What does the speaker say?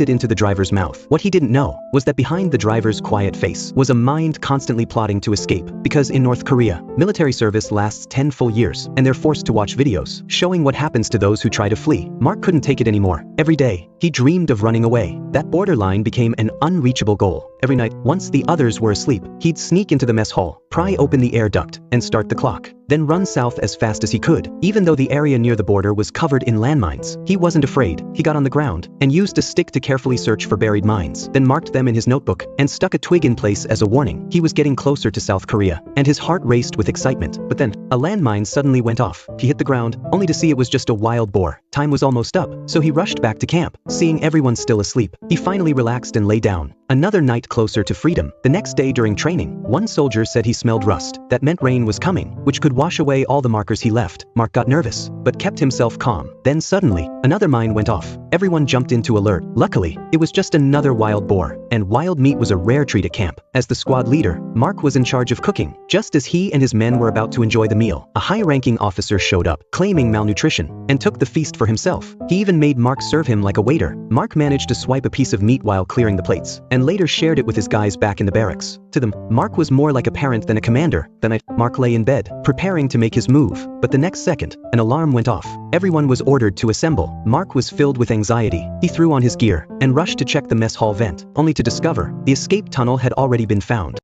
it into the driver's mouth. What he didn't know was that behind the driver's quiet face was a mind constantly plotting to escape, because in North Korea, military service lasts 10 full years, and they're forced to watch videos showing what happens to those who try to flee. Mark couldn't take it anymore. Every day, he dreamed of running away. That borderline became an unreachable goal. Every night, once the others were asleep, he'd sneak into the mess hall, pry open the air duct, and start the clock. Then run south as fast as he could. Even though the area near the border was covered in landmines, he wasn't afraid. He got on the ground and used a stick to carefully search for buried mines, then marked them in his notebook and stuck a twig in place as a warning. He was getting closer to South Korea, and his heart raced with excitement. But then, a landmine suddenly went off. He hit the ground, only to see it was just a wild boar. Time was almost up, so he rushed back to camp. Seeing everyone still asleep, he finally relaxed and lay down. Another night closer to freedom. The next day during training, one soldier said he smelled rust. That meant rain was coming, which could wash away all the markers he left. Mark got nervous, but kept himself calm. Then suddenly, another mine went off. Everyone jumped into alert. Luckily, it was just another wild boar, and wild meat was a rare treat at camp. As the squad leader, Mark was in charge of cooking. Just as he and his men were about to enjoy the meal, a high-ranking officer showed up, claiming malnutrition, and took the feast for himself. He even made Mark serve him like a waiter. Mark managed to swipe a piece of meat while clearing the plates, and later shared it with his guys back in the barracks. To them, Mark was more like a parent than a commander. That night, Mark lay in bed, preparing to make his move. But the next second, an alarm went off. Everyone was ordered to assemble. Mark was filled with anxiety. He threw on his gear and rushed to check the mess hall vent, only to discover the escape tunnel had already been found.